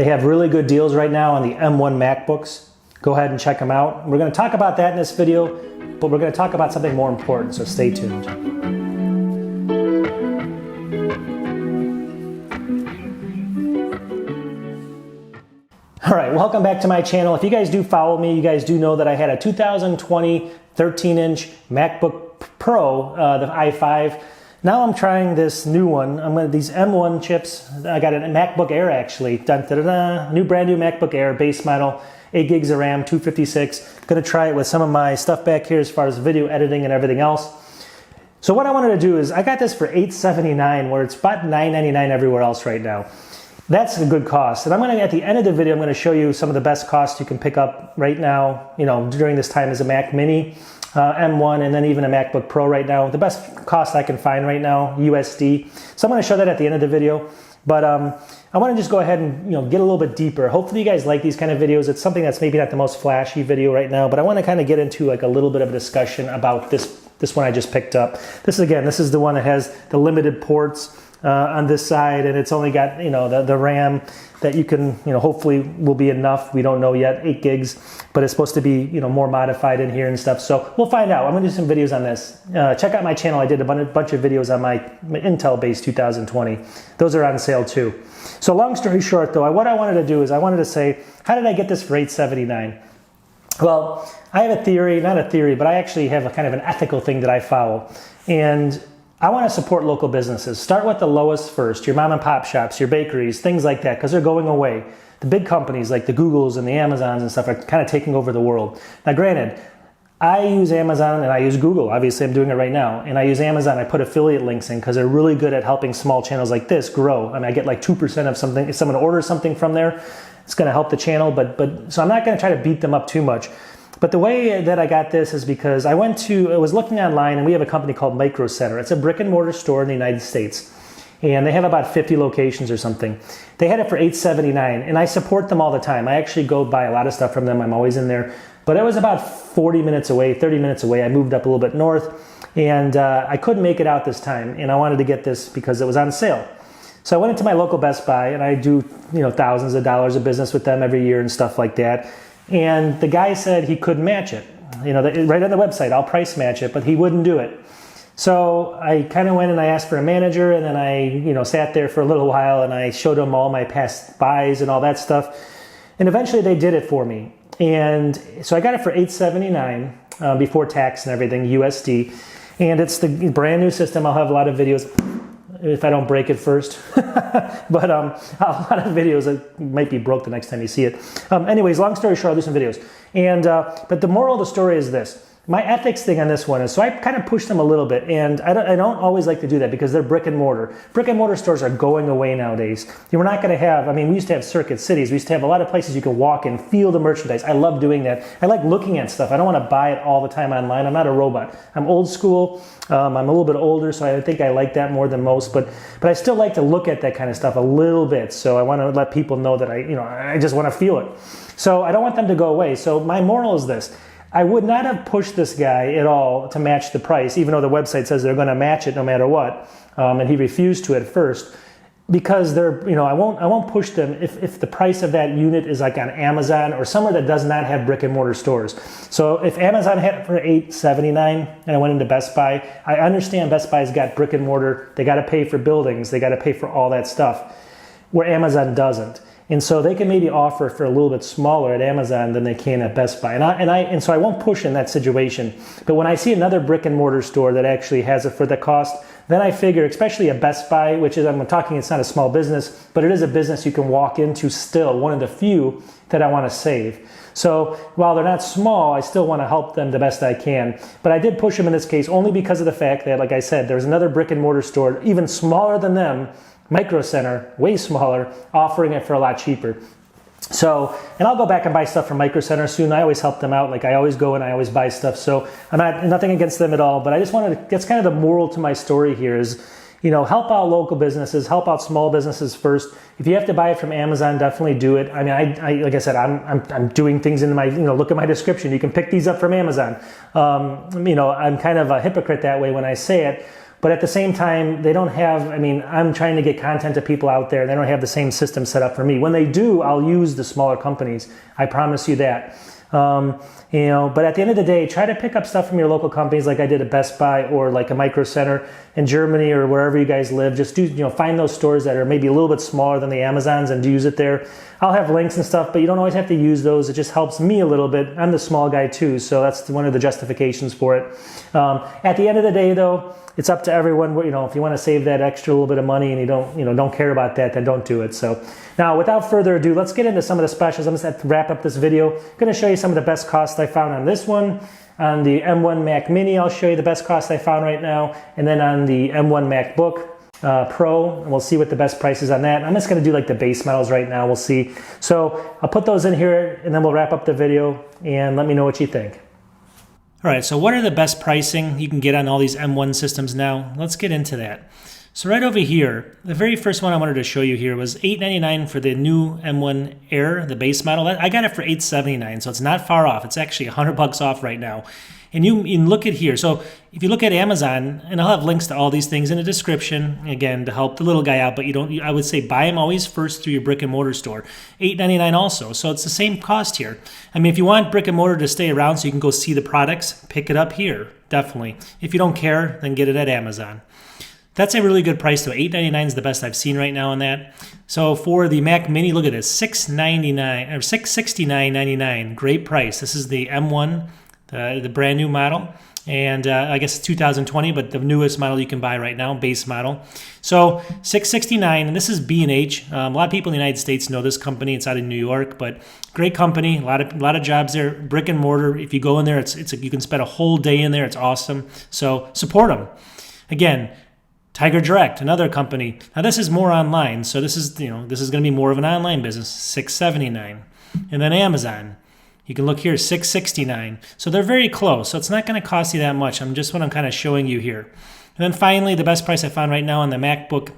They have really good deals right now on the M1 MacBooks. Go ahead and check them out. We're going to talk about that in this video, but we're going to talk about something more important, so stay tuned. All right, welcome back to my channel. If you guys do follow me, you guys do know that I had a 2020 13-inch MacBook Pro, the i5. Now I'm trying this new one. I'm going to these M1 chips. I got a MacBook Air actually. Dun, da, da, da. New brand new MacBook Air base model, 8 gigs of RAM, 256. Going to try it with some of my stuff back here as far as video editing and everything else. So what I wanted to do is I got this for $879, where it's about $999 everywhere else right now. That's a good cost. And I'm going to, at the end of the video, I'm going to show you some of the best costs you can pick up right now, you know, during this time as a Mac Mini, M1, and then even a MacBook Pro right now. The best cost I can find right now, USD. So I'm going to show that at the end of the video. But I want to just go ahead and get a little bit deeper. Hopefully you guys like these kind of videos. It's something that's maybe not the most flashy video right now, but I want to kind of get into like a little bit of a discussion about this one I just picked up. This is the one that has the limited ports on this side, and it's only got the RAM that you can hopefully will be enough. We don't know yet, 8 gigs, but it's supposed to be more modified in here and stuff. So we'll find out. I'm gonna do some videos on this. Check out my channel. I did a bunch of videos on my Intel base 2020. Those are on sale too. So long story short, though, what I wanted to do is I wanted to say, how did I get this for $879? Well, I have a theory, not a theory, but I actually have a kind of an ethical thing that I follow, and I want to support local businesses. Start with the lowest first, your mom and pop shops, your bakeries, things like that, because they're going away. The big companies like the Googles and the Amazons and stuff are kind of taking over the world. Now granted, I use Amazon and I use Google. Obviously I'm doing it right now. And I use Amazon, I put affiliate links in because they're really good at helping small channels like this grow. I mean, I get like 2% of something. If someone orders something from there, it's going to help the channel. But so I'm not going to try to beat them up too much. But the way that I got this is because I was looking online, and we have a company called Micro Center. It's a brick and mortar store in the United States. And they have about 50 locations or something. They had it for $879, and I support them all the time. I actually go buy a lot of stuff from them. I'm always in there. But it was about 40 minutes away, 30 minutes away. I moved up a little bit north, and I couldn't make it out this time. And I wanted to get this because it was on sale. So I went into my local Best Buy, and I do thousands of dollars of business with them every year and stuff like that. And the guy said he couldn't match it. Right on the website, I'll price match it, but he wouldn't do it. So I kind of went and I asked for a manager, and then I sat there for a little while, and I showed them all my past buys and all that stuff. And eventually they did it for me. And so I got it for $879 before tax and everything, USD. And it's the brand new system. I'll have a lot of videos if I don't break it first. But a lot of videos that might be broke the next time you see it. Anyways, long story short, I'll do some videos. And but the moral of the story is this. My ethics thing on this one is, so I kind of pushed them a little bit, and I don't always like to do that because they're brick and mortar. Brick and mortar stores are going away nowadays. We're not going to have, we used to have circuit cities. We used to have a lot of places you could walk and feel the merchandise. I love doing that. I like looking at stuff. I don't want to buy it all the time online. I'm not a robot. I'm old school. I'm a little bit older, so I think I like that more than most, but I still like to look at that kind of stuff a little bit. So I want to let people know that I just want to feel it. So I don't want them to go away. So my moral is this. I would not have pushed this guy at all to match the price, even though the website says they're going to match it no matter what, and he refused to at first, because I won't push them if the price of that unit is like on Amazon or somewhere that does not have brick and mortar stores. So if Amazon had it for $879 and I went into Best Buy, I understand Best Buy's got brick and mortar. They got to pay for buildings. They got to pay for all that stuff, where Amazon doesn't. And so they can maybe offer for a little bit smaller at Amazon than they can at Best Buy. And so I won't push in that situation. But when I see another brick and mortar store that actually has it for the cost, then I figure, especially a Best Buy, which is, I'm talking, it's not a small business, but it is a business you can walk into still, one of the few that I want to save. So while they're not small, I still want to help them the best I can. But I did push them in this case only because of the fact that, like I said, there's another brick and mortar store, even smaller than them, Micro Center, way smaller, offering it for a lot cheaper. So, and I'll go back and buy stuff from Micro Center soon. I always help them out. Like I always go and I always buy stuff. So I'm nothing against them at all, but I just wanted to, that's kind of the moral to my story here is, help out local businesses, help out small businesses first. If you have to buy it from Amazon, definitely do it. I mean, like I said, I'm doing things in my, look at my description. You can pick these up from Amazon. I'm kind of a hypocrite that way when I say it. But at the same time, they don't have, I mean, I'm trying to get content to people out there. They don't have the same system set up for me. When they do, I'll use the smaller companies. I promise you that. You know, but at the end of the day, try to pick up stuff from your local companies like I did at Best Buy or like a Micro Center in Germany or wherever you guys live. Just do, you know, find those stores that are maybe a little bit smaller than the Amazons and use it there. I'll have links and stuff, but you don't always have to use those. It just helps me a little bit. I'm the small guy too, so that's one of the justifications for it. At the end of the day though, it's up to everyone. You know, if you want to save that extra little bit of money and you don't care about that, then don't do it. So now, without further ado, let's get into some of the specials. I'm just going to wrap up this video. I'm going to show you some of the best costs I found on this one. On the M1 Mac Mini, I'll show you the best costs I found right now. And then on the M1 MacBook Pro, and we'll see what the best price is on that. I'm just going to do like the base models right now. We'll see. So I'll put those in here, and then we'll wrap up the video, and let me know what you think. All right, so what are the best pricing you can get on all these M1 systems now? Let's get into that. So right over here, the very first one I wanted to show you here was $899 for the new M1 Air, the base model. I got it for $879, so it's not far off. It's actually $100 off right now. And you can look at here. So if you look at Amazon, and I'll have links to all these things in the description, again, to help the little guy out, but I would say buy them always first through your brick and mortar store. $899 also, so it's the same cost here. I mean, if you want brick and mortar to stay around so you can go see the products, pick it up here, definitely. If you don't care, then get it at Amazon. That's a really good price though. $899 is the best I've seen right now on that. So for the Mac Mini, look at this, $699 or $669.99. Great price. This is the M1, the brand new model, and I guess it's 2020, but the newest model you can buy right now, base model. So $669, and this is B&H. A lot of people in the United States know this company. It's out in New York, but great company. A lot of jobs there. Brick and mortar. If you go in there, you can spend a whole day in there. It's awesome. So support them. Again, Tiger Direct, another company. Now this is more online, so this is going to be more of an online business. $679, and then Amazon. You can look here, $669. So they're very close. So it's not going to cost you that much. What I'm kind of showing you here. And then finally, the best price I found right now on the MacBook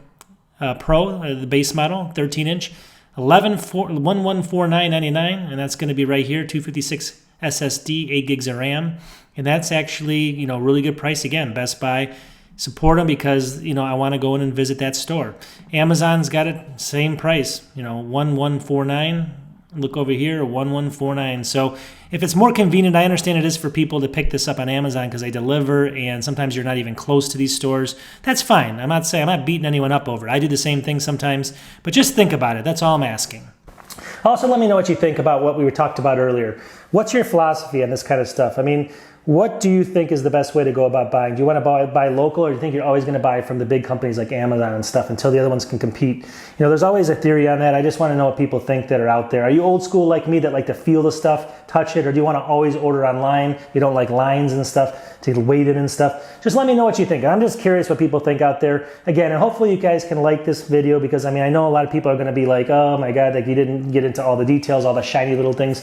Pro, the base model, 13-inch, $1149.99, and that's going to be right here, 256 SSD, 8 gigs of RAM, and that's actually really good price again. Best Buy. Support them because I want to go in and visit that store. Amazon's got it same price, 1149. Look over here, 1149. So if it's more convenient, I understand it is for people to pick this up on Amazon because they deliver, and sometimes you're not even close to these stores. That's fine. I'm not beating anyone up over it. I do the same thing sometimes, but just think about it. That's all I'm asking. Also, let me know what you think about what we talked about earlier. What's your philosophy on this kind of stuff? I mean, what do you think is the best way to go about buying? Do you want to buy local, or do you think you're always going to buy from the big companies like Amazon and stuff until the other ones can compete? There's always a theory on that. I just want to know what people think that are out there. Are you old school like me that like to feel the stuff, touch it, or do you want to always order online? You don't like lines and stuff to wait it and stuff? Just let me know what you think. I'm just curious what people think out there. Again, and hopefully you guys can like this video because I know a lot of people are going to be like, oh my God, like you didn't get into all the details, all the shiny little things.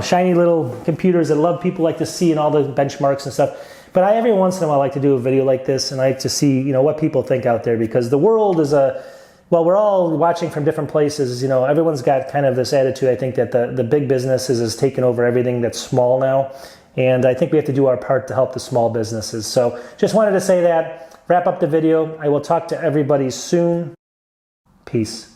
Shiny little computers that people like to see and all the benchmarks and stuff. But every once in a while like to do a video like this, and I like to see, what people think out there, because the world is we're all watching from different places. Everyone's got kind of this attitude, I think, that the big businesses is taking over everything that's small now. And I think we have to do our part to help the small businesses. So just wanted to say that, wrap up the video. I will talk to everybody soon. Peace.